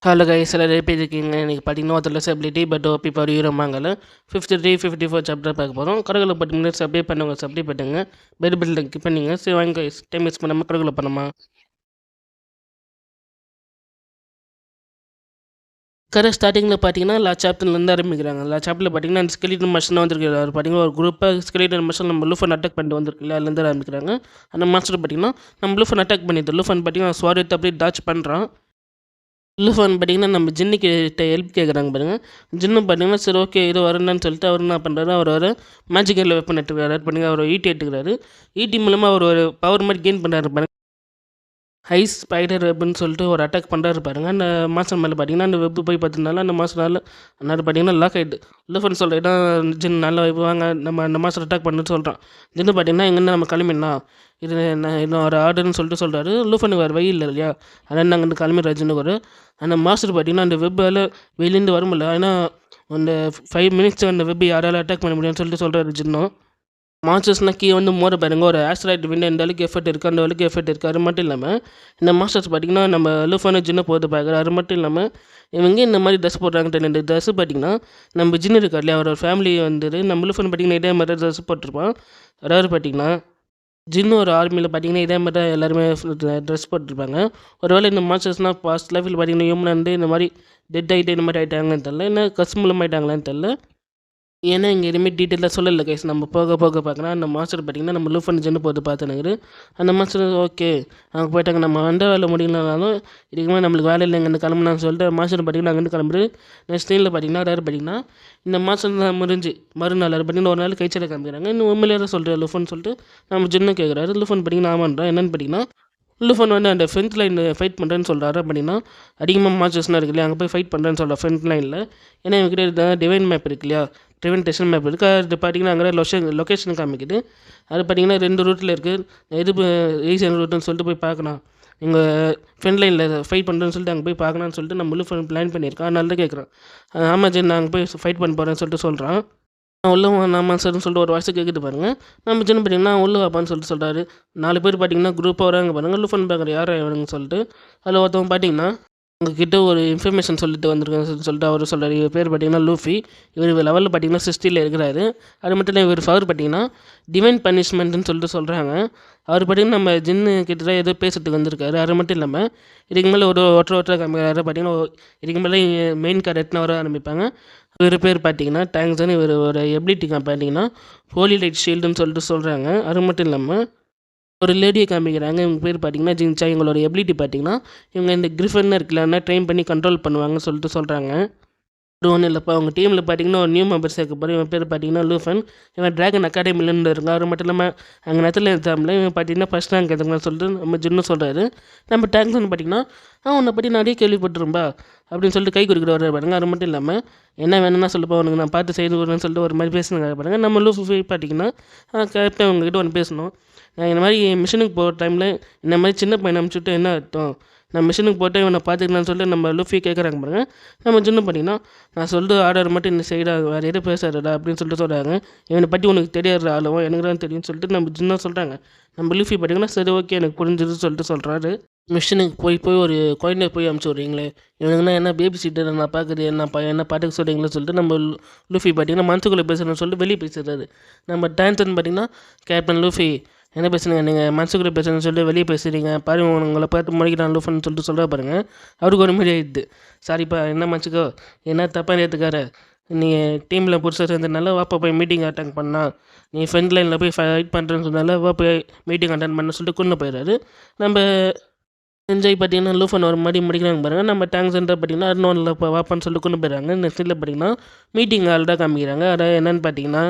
Hello guys எல்லாம் எப்படி இருக்கீங்க? இன்றைக்கி பார்த்தீங்கன்னா ஒருத்தர் எபிலிட்டி பட் ஓபி பவர் ஹீரோமாங்கல 53 54 சாப்டர் பார்க்க போகிறோம். கடவுளை 10 மினிட்ஸ் அப்படியே பண்ணுங்க, சப்ளை பண்ணுங்க, பெல் பில்டிங் கிளிக் பண்ணிங்க. சரி வாங்க கைஸ், டைம் வேஸ்ட் பண்ணாமல் கடவுளை பண்ணமா. ஸ்டார்டிங்கில் பார்த்தீங்கன்னா சாப்டர்லேருந்து ஆரம்பிக்கிறாங்க. சாப்டரில் பார்த்தீங்கன்னா அந்த ஸ்கெலிட்டன் மஷின் வந்திருக்கு. அவர் பார்த்தீங்கன்னா ஒரு குரூப்பாக ஸ்கெலிட்டன் மஷின் நம்ம லூஃபன் அட்டாக் பண்ணிட்டு வந்திருக்குல்ல, அதுலேருந்து ஆரம்பிக்கிறாங்க. அந்த மாஸ்டர் பார்த்தீங்கன்னா நம்ம லூஃபன் அட்டாக் பண்ணிட்டு லூஃபன் பார்த்தீங்கன்னா ஸ்வாட் அப்படியே டாச் பண்ணுறான். லூஃபன் பார்த்தீங்கன்னா நம்ம ஜின்னுக்கிட்ட ஹெல்ப் கேட்குறாங்க பாருங்க. ஜின்னு பார்த்தீங்கன்னா சரி ஓகே இது வரணுன்னு சொல்லிட்டு அவர் என்ன பண்ணுறாரு, அவர் ஒரு மேஜிக்கல் வெப்பன் எடுத்துக்கிறாரு பண்ணுங்க. அவர் ஈட்டி எடுத்துக்கிறாரு. ஈட்டி மூலமாக அவர் ஒரு பவர் மாதிரி கெயின் பண்ணுறாரு பாருங்க. ஐஸ் ஸ்பைடர் வெப்னு சொல்லிட்டு ஒரு அட்டாக் பண்ணுறாரு பாருங்க. அந்த மாஸ்டர் மேலே பார்த்தீங்கன்னா அந்த வெப்பு போய் பார்த்ததுனால அந்த மாஸ்டர்னால அன்னாரு பார்த்தீங்கன்னா லாக் ஆகிட்டு. லூஃபன் சொல்லிட்டா ஜின் நல்லா வாங்க நம்ம அந்த மாஸ்டர் அட்டாக் பண்ணுன்னு சொல்கிறான். ஜின்னு பார்த்தீங்கன்னா எங்கன்னா நம்ம கிளம்பிடலாம், இது இன்னும் ஒரு ஆர்டர்னு சொல்லிட்டு சொல்கிறாரு. லூஃபனுக்கு வேறு வழி இல்லை இல்லையா, அதனால் நாங்கள் வந்து கிளம்பிடுற ஜின்னுக்கு ஒரு அந்த மாஸ்டர் பார்த்தீங்கன்னா அந்த வெப்பால் வெளியிலேருந்து வர முடியல. ஏன்னா அந்த 5 மினிட்ஸ் அந்த வெப் யாரால் அட்டாக் பண்ண முடியும்னு சொல்லிட்டு சொல்கிறாரு ஜின்னும். மாஸ்டர்ஸ்னால் கீழே வந்து மோத பாருங்க. ஒரு ஆஸ்ட்ராய்டு வின் எந்த அளவுக்கு எஃபர்ட் இருக்குது அந்த அளவுக்கு எஃபர்ட் இருக்குது. அது மட்டும் இல்லாமல் இந்த மாஸ்டர்ஸ் பார்த்திங்கன்னா நம்ம லூஃபான ஜின்னை போது பார்க்குற. அது மட்டும் இல்லாமல் இவங்க இந்த மாதிரி ட்ரெஸ் போடுறாங்க. இந்த ட்ரெஸ்ஸு பார்த்திங்கன்னா நம்ம ஜின்னு இருக்கார் இல்லையா, அவரோட ஃபேமிலி வந்துட்டு நம்ம லூஃபான் பார்த்திங்கன்னா இதே மாதிரி தான் ட்ரெஸ் போட்டிருப்பான். அதாவது பார்த்திங்கன்னா ஜின்னு ஒரு ஆர்மியில் பார்த்திங்கன்னா இதே மாதிரி தான் எல்லாருமே ட்ரெஸ் போட்டிருப்பாங்க. ஒருவேளை இந்த மாஸ்டர்ஸ்னால் பாஸ்ட் லைஃபில் பார்த்திங்கன்னா ஹியூமன் வந்து இந்த மாதிரி டெட் ஆகிட்டு இந்த மாதிரி ஆகிட்டாங்கன்னு தெரில, என்ன கஸ் மூலம் ஆகிட்டாங்களான்னு தெரில. ஏன்னா இங்கே எதுவுமே டீட்டெயிலாக சொல்லலை கைஸ். நம்ம போக போக பார்க்கலாம். அந்த மாஸ்டர் பார்த்திங்கன்னா நம்ம லூஃபன் ஜென்னு போட்டு பார்த்துனுக்குது. அந்த மாஸ்டர் ஓகே அங்கே போயிட்டாங்க, நம்ம வந்த வேலை முடியலனாலும் இதுக்குமே நம்மளுக்கு வேலை இல்லை இங்கே கிளம்புனான்னு சொல்லிட்டு மாஸ்டர் பார்த்திங்கன்னா அங்கேருந்து கிளம்புது. நெக்ஸ்ட் சீனில் பார்த்திங்கன்னா யார் பார்த்திங்கன்னா இந்த மாஸ்டர் தான் முடிஞ்சு மறுநாள் பார்த்திங்கன்னா ஒரு நாள் கைச்சலை காமிக்கிறாங்க. இன்னும் உண்மையிலேயே சொல்கிறேன் லூஃபன் சொல்லிட்டு நம்ம ஜென்னு கேட்குறாரு. லூஃபன் பார்த்திங்கன்னா ஆமான்றா. என்னென்னு பார்த்திங்கன்னா லூஃபன் வந்து அந்த ஃப்ரண்ட் லைன் ஃபைட் பண்ணுறேன்னு சொல்கிறாரு. அப்படின்னா அதிகமாக மாஸ்டர்ஸ்னால் இருக்கு இல்லையா, அங்கே போய் ஃபைட் பண்ணுறேன்னு சொல்கிற ஃப்ரண்ட் லைனில். ஏன்னா இவங்ககிட்ட டிவைன் மேப் இருக்கு இல்லையா, டிவைன் டெஸ்ட் மேப் இருக்குது. அது பார்த்தீங்கன்னா அங்கே லொக்கேஷன் காமிக்குது. அது பார்த்தீங்கன்னா 2 ரூட்டில் இருக்குது. எது ஈஸியான ரூட்டுன்னு சொல்லிட்டு போய் பார்க்கலாம். எங்கள் ஃப்ரண்ட் லைனில் ஃபைட் பண்ணுறேன்னு சொல்லிட்டு அங்கே போய் பார்க்கலான்னு சொல்லிட்டு நம்ம லூஃபன் பிளான் பண்ணியிருக்கான். அதனால தான் கேட்குறான். ஆமாம் ஜென் நான் அங்கே போய் ஃபைட் பண்ண போகிறேன்னு சொல்லிட்டு சொல்கிறான். உள்ள நாம சார்னு சொல்லிட்டு ஒரு வாய்ஸ் கேட்குது பாருங்க. நம்ம சின்ன பார்த்தீங்கன்னா உள்ள வாப்பான்னு சொல்லிட்டு சொல்கிறாரு. 4 பேர் பார்த்தீங்கன்னா குரூப்பாக வராங்க பாருங்க. லூஃபன் பார்க்குற யார் இவனுங்கன்னு சொல்லிட்டு அதில் ஒருத்தவங்க பார்த்தீங்கன்னா உங்ககிட்ட ஒரு இன்ஃபர்மேஷன் சொல்லிட்டு வந்திருக்கேன்னு சொல்லிட்டு அவர் சொல்கிறார். இவர் பேர் பார்த்தீங்கன்னா லூஃபி. இவர் லெவலில் பார்த்தீங்கன்னா 60 இருக்கிறாரு. அது மட்டும் இல்லை இவர் ஃபவர் பார்த்தீங்கன்னா டிவைன் பனிஷ்மெண்ட்னு சொல்லிட்டு சொல்கிறாங்க. அவர் பார்த்தீங்கன்னா நம்ம ஜின்னு கிட்ட ஏதோ பேசுறதுக்கு வந்திருக்காரு. அது மட்டும் இல்லாமல் இதுக்கு மேலே ஒரு ஒற்றை காமிக்கிறாரு. பார்த்தீங்கன்னா இதுக்கு மேலே மெயின் கேரக்டர்னு வர ஆரம்பிப்பாங்க. இவர் பேர் பார்த்தீங்கன்னா டேங்க்ஸ்னு. இவர் ஒரு எபிலிட்டி பார்த்தீங்கன்னா ஹோலி லைட் ஷீல்டுன்னு சொல்லிட்டு சொல்கிறாங்க. அது மட்டும் இல்லாமல் ஒரு லேடியை காமிக்கிறாங்க. இவங்க பேர் பார்த்தீங்கன்னா ஜின்சா. இவங்களோட எபிலிட்டி பார்த்தீங்கன்னா இவங்க இந்த கிரிஃபன் இருக்குல்லன்னா ட்ரெயின் பண்ணி கண்ட்ரோல் பண்ணுவாங்கன்னு சொல்லிட்டு சொல்கிறாங்க. அது ஒன்றும் இல்லைப்பா, அவங்க டீமில் பார்த்தீங்கன்னா ஒரு நியூ மெம்பர் சேர்க்க போகிறேன். இவன் பேர் பார்த்தீங்கன்னா லூஃபன். இவன் ட்ராகன் அகாடமிலேருந்து இருக்கான். அது மட்டும் இல்லாமல் அங்கே நேரத்தில் எக்ஸாமில் இவன் பார்த்தீங்கன்னா ஃபஸ்ட் ரேங்க் எடுத்துக்கலாம்னு சொல்லிட்டு நம்ம ஜின்னு சொல்கிறாரு. நம்ம டேங்க்ஸ்னு பார்த்தீங்கன்னா உன்னை பற்றி நிறைய கேள்விப்பட்டிருப்பா அப்படின்னு சொல்லிட்டு கை குறிக்கிறவர் பாருங்க. அது மட்டும் இல்லாமல் என்ன வேணும்னா சொல்லுப்பா உனக்கு நான் பார்த்து செய்து விடுறேன்னு சொல்லிட்டு ஒரு மாதிரி பேசுனாங்க பாருங்க. நம்ம லூஃபி பார்த்தீங்கன்னா கரெக்டாக உங்ககிட்ட ஒன்று பேசணும். இந்த மாதிரி மிஷினுக்கு போகிற டைமில் இந்த மாதிரி சின்ன பையனை அனுப்பிச்சுட்டு என்ன அர்த்தம், நான் மிஷினுக்கு போட்டு இவனை பார்த்துக்கலான்னு சொல்லிட்டு நம்ம லூஃபி கேட்குறாங்க பாருங்க. நம்ம சின்ன பண்ணிங்கன்னா நான் சொல்லிட்டு ஆர்டர் மட்டும் இந்த சைடாக வேறு எதுவும் பேசுகிறடா அப்படின்னு சொல்லிட்டு சொல்கிறாங்க. இவனை பற்றி உனக்கு தெரியாத ஆளுவோ எனக்கு தான் தெரியும்னு சொல்லிட்டு நம்ம சின்ன சொல்கிறாங்க. நம்ம லூஃபி பார்த்தீங்கன்னா சரி ஓகே எனக்கு புரிஞ்சுதுன்னு சொல்லிட்டு சொல்கிறாரு. மிஷினுக்கு போய் ஒரு குழந்தைய போய் அமுச்சு விட்றீங்களே, இவனுங்கன்னா என்ன பேபி சீட்டர் நான் பார்க்குறது என்ன பார்த்துக்க சொல்கிறீங்களே சொல்லிட்டு நம்ம லூஃபி பார்த்தீங்கன்னா மனசுக்குள்ளே பேசுகிறேன்னு சொல்லிட்டு வெளியே பேசுகிறாரு. நம்ம டான்சன் பார்த்தீங்கன்னா கேப்டன் லூஃபி என்ன பேசுகிறீங்க, நீங்கள் மனசுக்குள்ளே பேசுகிறேன்னு சொல்லிட்டு வெளியே பேசுகிறீங்க பாருங்க, உங்களை பார்த்து முடிக்கிறான் லூஃபன்னு சொல்லிட்டு சொல்கிற பாருங்க. அவருக்கு ஒரு மாதிரி ஆயிடுது. சாரிப்பா என்ன மனசுக்கோ என்ன தப்பாக ஏற்றுக்கார, நீங்கள் டீமில் புதுசாக சேர்ந்ததுனால வாப்பா போய் மீட்டிங் அட்டன் பண்ணா, நீ ஃப்ரண்ட் லைனில் போய் ஃபைட் பண்ணுறேன்னு சொன்னால வா போய் மீட்டிங் அட்டன் பண்ண சொல்லிட்டு கொண்டு போயிடுறாரு. நம்ம என்ஜாய் பார்த்தீங்கன்னா லூஃபன் ஒரு மாதிரி முடிக்கிறாங்க பாருங்கள். நம்ம டேங்க் சென்டர் பார்த்தீங்கன்னா இன்னொன்றில் இப்போ வாப்பான்னு சொல்லிட்டு கொண்டு போயிடுறாங்க. நெக்ஸ்ட்டில் பார்த்தீங்கன்னா மீட்டிங் ஆல்ரெடாக காமிக்கிறாங்க. அதாவது என்னென்னு பார்த்தீங்கன்னா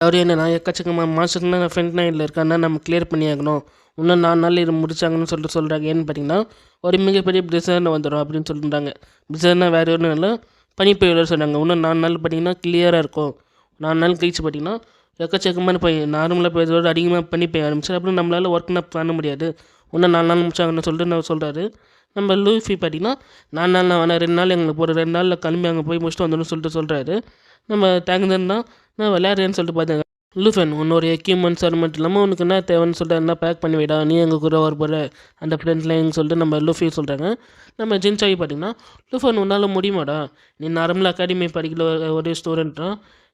அவர் என்னன்னா எக்கச்சக்கமாக மாதத்துக்குன்னா நான் ஃப்ரண்ட் லைனில் இருக்கான்னா நம்ம கிளியர் பண்ணி ஆகணும், இன்னும் 4 நாள் இது முடிச்சாங்கன்னு சொல்லிட்டு சொல்கிறாங்க. ஏன்னு பார்த்தீங்கன்னா ஒரு மிகப்பெரிய பிரிசர்னு வந்துடும் அப்படின்னு சொல்லிட்டாங்க. பிரிசர்னா வேறு ஒன்றும் இல்லை, பனிப்புயல் சொன்னாங்க. இன்னும் 4 நாள் பார்த்தீங்கன்னா கிளியராக இருக்கும். 4 நாள் கழிச்சு பார்த்தீங்கன்னா எக்கச்சக்கமான நார்மலாக போயதோடு அதிகமாக பண்ணி போய் ஆரம்பிச்சு அப்புறம் நம்மளால் ஒர்க்னா பண்ண முடியாது, இன்னும் 4 நாள் முடிச்சாங்கன்னு சொல்லிட்டு நான் சொல்கிறாரு. நம்ம லூஃபி பார்த்தீங்கன்னா 4 நாள் நான் வேணா 2 நாள் எங்களுக்கு ஒரு 2 நாளில் கிளம்பி அங்கே போய் முடிச்சுட்டு வந்துடும் சொல்லிட்டு சொல்கிறாரு. நம்ம டேங்க் தான் நான் விளையாடுறேன்னு சொல்லிட்டு பார்த்தேன். லூஃபன் உன்னோட எக்யூப்மெண்ட்ஸ் அது மட்டும் இல்லாமல் உனக்கு என்ன தேவைன்னு சொல்லிட்டு என்ன பேக் பண்ணி விடா நீ எங்கள் கூட வர போகிற அந்த ஃப்ரெண்ட் லைன் சொல்லிட்டு நம்ம லூஃபி சொல்கிறாங்க. நம்ம ஜின்சாய் பார்த்தீங்கன்னா லூஃபன் உன்னால் முடியுமாடா, நீ நார்மல் அகாடமி படிக்கல ஒரே ஸ்டூடெண்ட்டா,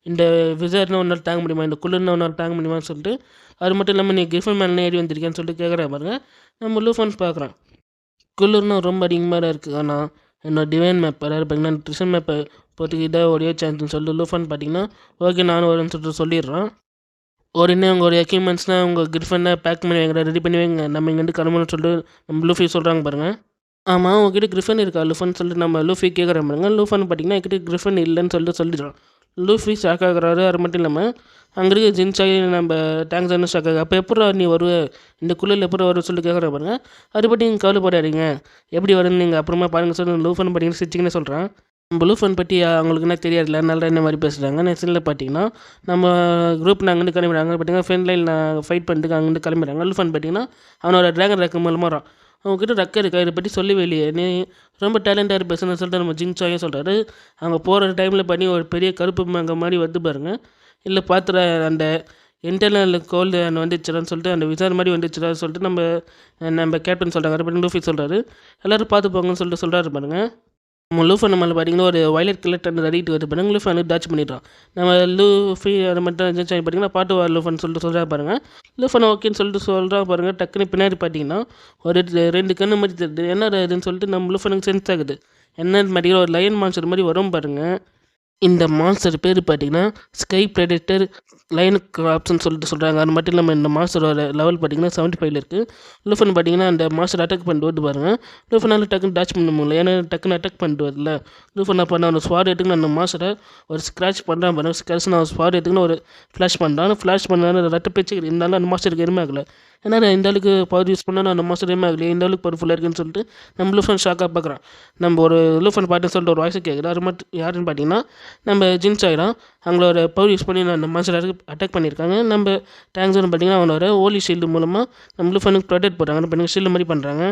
இந்த விசர்னு உன்னால் தாங்க முடியுமா, இந்த குளிர்னு உன்னால் தாங்க முடியுமான்னு சொல்லிட்டு, அது மட்டும் இல்லாமல் நீ கிரிஃபன் மேலே ஏறி வந்திருக்கேன்னு சொல்லிட்டு கேட்குறா பாருங்க. நம்ம லூஃபன் பார்க்குறான் குளிர்னா ரொம்ப அதிகமாக தான் இருக்குது, ஆனால் என்னோட டிவைன் மேப் அதாவது பார்த்தீங்கன்னா ட்ரிஷன் மேப்பை போகிறதுக்கு இதாக ஒரே சான்ஸ்னு சொல்லிட்டு லூஃபன் பார்த்தீங்கன்னா ஓகே நானும் வரேன்னு சொல்லிட்டு சொல்லிடுறான். உடனே உங்களோட எக்யூப்மெண்ட்ஸ்லாம் உங்கள் கிரிஃபனை பேக் பண்ணி வைங்க, ரெடி பண்ணி வைங்க, நம்ம இங்கேருந்து கிளம்பணும்னு சொல்லிட்டு நம்ம லூஃபி சொல்கிறாங்க பாருங்கள். ஆமாம் உங்ககிட்ட கிரிஃபன் இருக்கா லூஃபன் சொல்லிட்டு நம்ம லூஃபி கேட்குற பாருங்க. லூஃபன் பார்த்தீங்கன்னா என்கிட்ட கிரிஃபன் இல்லைன்னு சொல்லிட்டு சொல்லிடுறான். லூஃபி ஷாக் ஆகுறாரு. அது மட்டும் இல்லாமல் அங்கே இருக்க ஜின்சாய் நம்ம டேங்க்ஸ் ஷாக் ஆகுது. அப்போ எப்போ நீ வருவ, இந்த குளிரில் எப்போ வருவ சொல்லி கேட்குற பாருங்க. அதை பற்றி நீங்கள் கவலைப்படாதீங்க, எப்படி வருன்னு நீங்கள் அப்புறமா பாருங்கள் சொல்லி லூஃபன் பார்த்தீங்கன்னா சிரிச்சிங்கன்னு சொல்கிறான். நம்ம லூஃபன் பற்றி அவங்களுக்கு என்ன தெரியாதுல்ல, அதனால என்ன மாதிரி பேசுகிறாங்க. நெக்ஸ்ட்டில் பார்த்தீங்கன்னா நம்ம குரூப் அங்கேருந்து கிளம்பிடுறாங்க. பார்த்தீங்கன்னா ஃப்ரெண்ட் லைன் ஃபைட் பண்ணிட்டு அங்கேருந்து கிளம்பிடுறாங்க. லூஃபன் பார்த்தீங்கன்னா அவனோட ட்ராகன் ரேக்கு மூலமாக வரான். அவங்ககிட்ட ரக்க இருக்கா, இதை பற்றி சொல்லவே இல்லையே, நீ ரொம்ப டேலண்டாக பேசுன்னு சொல்லிட்டு நம்ம ஜின்சாயும் சொல்கிறாரு. அவங்க போகிற டைமில் பண்ணி ஒரு பெரிய கருப்பு மங்க மாதிரி வந்து பாருங்க. இல்லை பார்த்துற அந்த இன்டர்னல் கோல்டு வந்துச்சுடான்னு சொல்லிட்டு அந்த விசார் மாதிரி வந்துச்சுடான்னு சொல்லிட்டு நம்ம நம்ம கேப்டன் சொல்கிறாங்க. அதை பற்றி லூஃபி சொல்கிறாரு. எல்லோரும் பார்த்து போங்கன்னு சொல்லிட்டு சொல்கிறாரு பாருங்க. நம்ம லூஃபன் நம்மளை பார்த்தீங்கன்னா ஒரு வயலட் கலர் டர்ன் ரெடிட்டு வருது பாருங்க. லூஃபன் வந்து டாச் பண்ணிடுறான். நம்ம லூஃபி அதை மட்டும் ஜின்சாய் பார்த்தீங்கன்னா பாட்டு வா லூஃபன் சொல்லிட்டு சொல்கிறா பாருங்க. லூஃபன் ஓகேன்னு சொல்லிட்டு சொல்கிறா பாருங்க. டக்குன்னு பின்னாடி பார்த்தீங்கன்னா ஒரு 2 கண்ணு மாதிரி தெரியுது. என்ன இதுன்னு சொல்லிட்டு நம்ம லூஃபனுக்கு சென்ஸ் ஆகுது. என்னன்னு பார்த்தீங்கன்னா ஒரு லயன் மான்ஸ்டர் மாதிரி வரும் பாருங்க. இந்த மான்ஸ்டர் பேர் பார்த்தீங்கன்னா ஸ்கை ப்ரெடேட்டர் லைன் கிராப்ஸ்ன்னு சொல்லிட்டு சொல்கிறாங்க. அது மட்டும் இல்லாமல் இந்த மாஸ்டரோட லெவல் பார்த்தீங்கன்னா 75 இருக்குது. லூஃபன் பார்த்தீங்கன்னா அந்த மாஸ்டர் அட்டாக் பண்ணிட்டு வந்து பாருங்கள். லூஃபனால் டக்குன்னு டாச் பண்ண முடியல, ஏன்னா டக்குன்னு அட்டாக் பண்ணிட்டு வரல. லூஃபன் பண்ண அந்த ஸ்வாட் எடுத்துக்கின்னு அந்த மாஸ்டரை ஒரு ஸ்க்ராட்ச் பண்ணுறான் பாருங்க. ஸ்க்ராட்ச் நான் ஸ்வாட் எடுத்துக்கின்னு ஒரு ஃப்ளாஷ் பண்ணுறான். ஃப்ளாஷ் பண்ணாலும் ரத்த பேச்சு இருந்தாலும் அந்த மாஸ்டருக்கு எதுவுமே ஆகலை. ஏன்னா இந்த அளவுக்கு பவர் யூஸ் பண்ணால் அந்த மாஸ்டர் எதுவுமே ஆகலையே, இந்த அளவுக்கு பவர்ஃபுல்லாக இருக்குன்னு சொல்லிட்டு நம்ம லூஃபன் ஷாக்காக பார்க்குறான். நம்ம ஒரு லூஃபன் பாட்டுன்னு சொல்லிட்டு ஒரு வாய்ஸை கேட்குது. அது மட்டும் யாருன்னு பார்த்தீங்கன்னா நம்ம ஜின்சாய் தான். அவங்களோட பவர் யூஸ் பண்ணி அந்த மாஸ்டர் அட்டாக் பண்ணியிருக்காங்க. நம்ம டேங்க்ஸ்னு பார்த்தீங்கன்னா அவனோட ஹோலி ஷீல்டு மூலமாக நம்ம லூஃபனுக்கு ப்ரொடெக்ட் போடுறாங்க. பண்ணி ஷீல்டு மாதிரி பண்ணுறாங்க.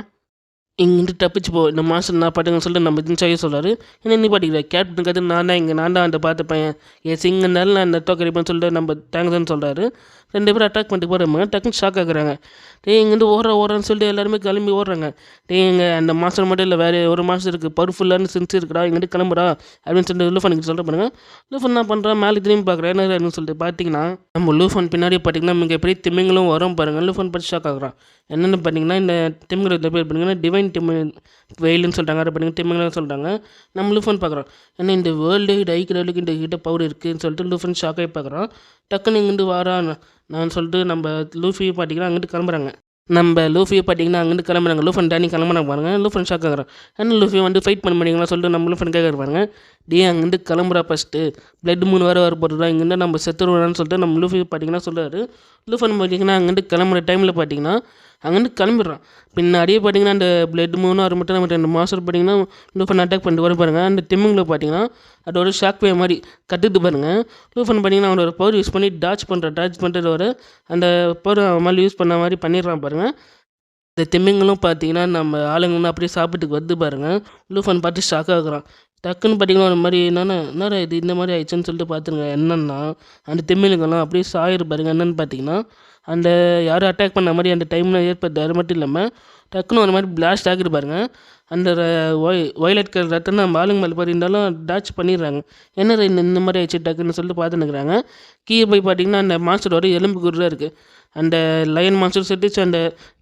இங்கிட்டு தப்பிச்சு போ, இந்த மாஸ்டர் நான் பாட்டுங்கன்னு சொல்லிட்டு நம்ம ஜின்சாயே சொல்கிறாரு. என்ன நீ பாட்டிக்கிற கேப்டன் கற்று நான் தான் அந்த பார்த்த பையன், என் சிங்கனால நான் இந்த தோக்கடிப்பேன்னு சொல்லிட்டு நம்ம டேங்க்ஸ்ன்னு சொல்கிறாரு. 2 பேரும் அட்டாக் பண்ணிட்டு போகிறாங்க. டக்குன்னு ஷாக் ஆகுறாங்க. இங்கேருந்து ஓடுறான்னு சொல்லிட்டு எல்லாருமே கிளம்பி ஓடுறாங்க. இங்கே அந்த மாஸ்டர் மட்டும் இல்லை, வேறு ஒரு மாஸ்டர் இருக்குது, பவர்ஃபுல்லான சென்ஸ் இருக்குடா, இங்கேருந்து கிளம்புறா அப்படின்னு சொல்லிட்டு லூஃபனுக்கு சொல்கிற பாருங்க. லூஃபன் என்ன பண்ணுறான், மேலே திரும்பி பார்க்குறேன் என்ன சொல்லிட்டு பார்த்தீங்கன்னா நம்ம லூஃபன் பின்னாடி பார்த்தீங்கன்னா மிகப்பெரிய திமிங்களும் வரும் பாருங்கள். லூஃபன் பார்த்து ஷாக் ஆகுறான். என்னென்னு பார்த்தீங்கன்னா இந்த திமிங்கலத்தில் பேர் பார்த்தீங்கன்னா டிவைன் வெயிலுன்னு சொல்கிறாங்க. அதை பார்த்தீங்கன்னா திமிங்கலம் சொல்கிறாங்க. நம்ம லூஃபன் பார்க்குறோம், ஏன்னா இந்த வேர்ல்டு ஐக்கிற அளவுக்கு இந்த கிட்ட பவர் இருக்குதுன்னு சொல்லிட்டு லூஃபன் ஷாக்காகி பார்க்குறான். டக்குன்னு இங்கேருந்து வாரான் நான் சொல்லிட்டு நம்ம லூஃபி பார்த்தீங்கன்னா அங்கிட்டு கிளம்புறாங்க. நம்ம லூஃபியை பார்த்தீங்கன்னா அங்கேருந்து கிளம்புறாங்க. லூஃபன் டேனி கிளம்புறாங்க பாருங்க. லூஃபன் ஷாக் ஆகுறான். ஏன்னா லூஃபி வந்து ஃபைட் பண்ண முடியுங்களா சொல்லிட்டு நம்ம லூஃபன் கேட்குற பாருங்க. அங்கேருந்து கிளம்புறா ஃபஸ்ட்டு, பிளட் 3 வர போட்டுதான், இங்கேருந்து நம்ம செத்துருவான்னு சொல்லிட்டு நம்ம லூஃபி பார்த்தீங்கன்னா சொல்கிறாரு. லூஃபன் பார்த்தீங்கன்னா அங்கேருந்து கிளம்புற டைமில் பார்த்தீங்கன்னா அங்கேருந்து கிளம்பிடுறான். பின்னாடியே பார்த்தீங்கன்னா அந்த பிளட் 3 வர மட்டும் நம்ம 2 மாஸ்டர் பார்த்தீங்கன்னா லூஃபன் அட்டாக் பண்ணிட்டு வர பாருங்க. அந்த டிம்மிங்கில் பார்த்தீங்கன்னா அதோட ஷாக் வே மாதிரி கட்டுட்டு பாருங்க. லூஃபன் பார்த்தீங்கன்னா அவனோட பவர் யூஸ் பண்ணி டாச் பண்ணிட்டு வர அந்த பவர் அவன் மேலே யூஸ் பண்ண மாதிரி பண்ணிடுறான் பாருங்க. இந்த திமிங்களும் பார்த்தீங்கன்னா நம்ம ஆளுங்கன்னு அப்படியே சாப்பிட்டுக்கு வந்து பாருங்க. லூஃபன் பார்த்து ஷாக் ஆகுறான். டக்குன்னு பார்த்தீங்கன்னா ஒரு மாதிரி என்னடா இது இந்த மாதிரி ஆயிடுச்சுன்னு சொல்லிட்டு பார்த்துருங்க. என்னன்னா அந்த திமிலுங்கெல்லாம் அப்படியே சாயிரு பாருங்க. என்னென்னு பார்த்தீங்கன்னா அந்த யாரும் அட்டாக் பண்ண மாதிரி அந்த டைமில் ஏற்படுது. அது மட்டும் இல்லாமல் டக்குன்னு ஒரு மாதிரி பிளாஸ்ட் ஆகிட்டு பாருங்க. அந்த வயலட் கலர் ரத்தம் நம்ம ஆளுங்க மேலே இருந்தாலும் டாச் பண்ணிடுறாங்க. என்ன இந்த மாதிரி ஆயிடுச்சு டக்குன்னு சொல்லிட்டு பார்த்துன்னுக்குறாங்க. கீழே போய் பார்த்தீங்கன்னா அந்த மாஸ்டரோட எலும்பு குருடாக இருக்குது. அந்த லயன் மாஸ்டர் செத்துச்சு, அந்த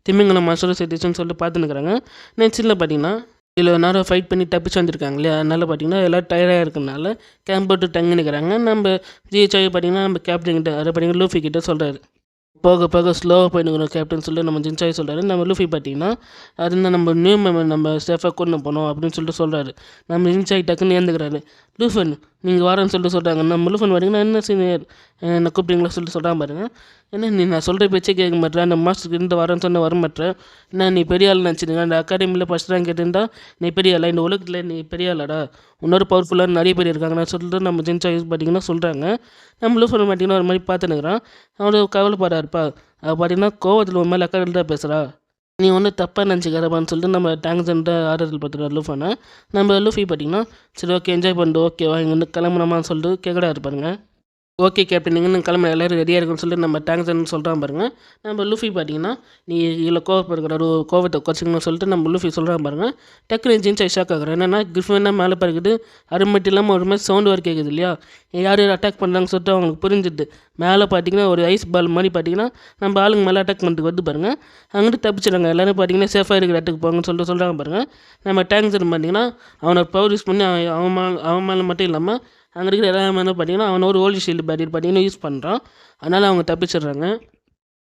திமிங்கலம் மாஸ்டரும் செத்துச்சுன்னு சொல்லிட்டு பார்த்துன்னுக்குறாங்க. நெக்ஸ்ட்டில் பார்த்தீங்கன்னா இவ்வளோ நேரம் ஃபைட் பண்ணி தப்பிச்சு வந்திருக்காங்க இல்லையா, அதனால் பார்த்தீங்கன்னா எல்லோரும் டயர்டாக இருக்கிறனால கேம்ப் போட்டு தங்கினுக்கிறாங்க. நம்ம ஜிஹெச்ஐ பார்த்தீங்கன்னா நம்ம கேப்டன் கிட்ட அதை பார்த்தீங்கன்னா லூஃபி கிட்ட சொல்கிறாரு. போக போக ஸ்லோவாக போயினுக்கணும் கேப்டன் சொல்லிட்டு நம்ம ஜின்சாய் சொல்கிறாரு. நம்ம லூஃபி பார்த்தீங்கன்னா அது நம்ம நியூ மெம்பர் நம்ம சேஃபாக கொண்டு போனோம் அப்படின்னு சொல்லிட்டு சொல்கிறாரு. நம்ம ஜின்சாய் டக்குன்னு ஏந்துக்கிறாரு. லூஃபன் நீங்கள் வரேன்னு சொல்லிட்டு சொல்கிறாங்க. நம்ம லூஃபன் வரீங்கன்னா என்ன சீனியர் என்ன கூப்பிட்டீங்களா சொல்லிட்டு சொல்கிறான் பாருங்க. என்ன நீ நான் சொல்கிற பேச்சே கேட்க மாட்டேன், அந்த மாஸ்டருக்கு இருந்து வரேன்னு சொன்ன வர மாட்டேன், என்ன நீ பெரிய ஆள் நினச்சிடுங்க, அந்த அகாடமியில் ஃபஸ்ட் ரேங்க் கேட்டிருந்தா நீ பெரிய ஆளா, இந்த உலகத்தில் நீ பெரிய ஆளாடா, இன்னொரு பவர்ஃபுல்லாக நிறைய பேர் இருக்காங்க நான் சொல்லிட்டு நம்ம ஜின்சாய் பார்த்தீங்கன்னா சொல்கிறாங்க. நம்ம லூஃபன் பார்த்தீங்கன்னா ஒரு மாதிரி பார்த்துன்னுக்குறான். அவனோட கவலைப்படாருப்பா, அவள் பார்த்தீங்கன்னா கோவத்தில் ஒரு மேலே அக்கறையில் தான் பேசுகிறா, நீ ஒன்றும் தப்பாக நினச்சிக்கிறப்பான்னு சொல்லிட்டு நம்ம டேங்க்ஸ்ன்ற ஆறுதல் பார்த்துட்டு லூஃபானை. நம்ம லூஃபி பார்த்தீங்கன்னா சரி ஓகே என்ஜாய் பண்ணிட்டு ஓகேவா இங்கேருந்து கிளம்புனோமான்னு சொல்லிட்டு கேட்கடா இருப்பாருங்க. ஓகே கேப்டன், நீங்க கிளம்ப எல்லாரும் ரெடியாக இருக்குன்னு சொல்லிட்டு நம்ம டேங்க்ஸ்ன்னு சொல்கிறான் பாருங்க. நம்ம லூஃபி பார்த்தீங்கன்னா, நீ இதில் கோவப்படுற கோவத்தை குறைச்சிக்கணும்னு சொல்லிட்டு நம்ம லூஃபி சொல்கிறான் பாருங்க. டக்குனு ஜின்சாய் ஷாக் ஆகுறேன். என்னன்னா கிரிஃபின்னா மேலே பறக்குது. அது மட்டும் இல்லாமல் ஒரு மாதிரி சவுண்டு வர கேட்குது இல்லையா? யார் அட்டாக் பண்ணுறாங்கன்னு சொல்லிட்டு அவங்களுக்கு புரிஞ்சுது. மேலே பார்த்தீங்கன்னா ஒரு ஐஸ் பால் மாதிரி பார்த்தீங்கன்னா நம்ம ஆளுங்க மேலே அட்டாக் பண்ணுறதுக்கு வந்து பாருங்க. அங்கிட்டு தப்பிச்சிடுறாங்க. எல்லோரும் பார்த்தீங்கன்னா சேஃபாக இருக்கிற இடத்துக்கு போங்கன்னு சொல்லிட்டு சொல்கிறாங்க பாருங்க. நம்ம டேங்க்ஸ் பார்த்தீங்கன்னா அவனை பவர் யூஸ் பண்ணி அவன் மேலே மட்டும் இல்லாமல் அங்கே இருக்கிற எல்லாமே வந்து பார்த்தீங்கன்னா அவனை ஒரு ஓல்டு ஷீல்டு பேரியர் பார்த்தீங்கன்னா யூஸ் பண்ணுறான். அதனால் அவங்க தப்பிச்சிடுறாங்க.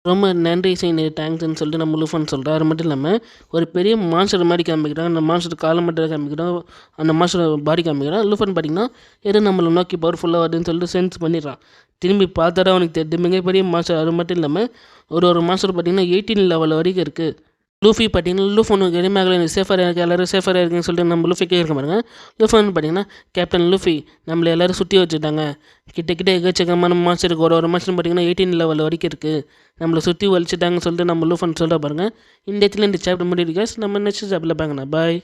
ரொம்ப நன்றி செய்ய தேங்க்ஸ்ன்னு சொல்லிட்டு நம்ம லூஃபன் சொல்கிறான். அது மட்டும் இல்லாமல் ஒரு பெரிய மான்ஸ்டர் மாதிரி காமிக்கிறான். அந்த மான்ஸ்டர் காலை மட்டும் காமிக்கிறான். அந்த மான்ஸ்டர் பாடி காமிக்கிறான். லூஃபன் பார்த்தீங்கன்னா எது நம்மளை நோக்கி பவர்ஃபுல்லாக வருதுன்னு சொல்லிட்டு சென்ஸ் பண்ணிடுறான். திரும்பி பார்த்தாரா அவனுக்கு தெரியுது மிகப்பெரிய மான்ஸ்டர். அது மட்டும் இல்லாமல் ஒரு மான்ஸ்டர் பார்த்தீங்கன்னா 18 லெவல் வரைக்கும் இருக்குது. லூஃபி பார்த்தீங்கன்னா லூஃபனுக்கு எளிமையாக எனக்கு சேஃபாக இருக்குது, எல்லோரும் சேஃபாக இருக்குன்னு சொல்லிட்டு நம்ம லூஃபி கேட்க பாருங்க. லூஃபன் பார்த்தீங்கன்னா கேப்டன் லூஃபி நம்மளை எல்லோரும் சுற்றி வச்சுட்டாங்க. கிட்ட எக்கச்சக்கமான மாஸ்டர் இருக்குது. ஒரு மாஸ்டர் பார்த்தீங்கன்னா 18 லெவல் வரைக்கும் இருக்குது. நம்மளை சுற்றி வலிச்சுட்டாங்கன்னு சொல்லிட்டு நம்ம லூஃபன் சொல்ல பாருங்க. இந்த இடத்துல இந்த சாப்டர் முடிவு. நம்ம நெக்ஸ்ட் சாப்டரில் பாருங்கண்ணா. பாய்.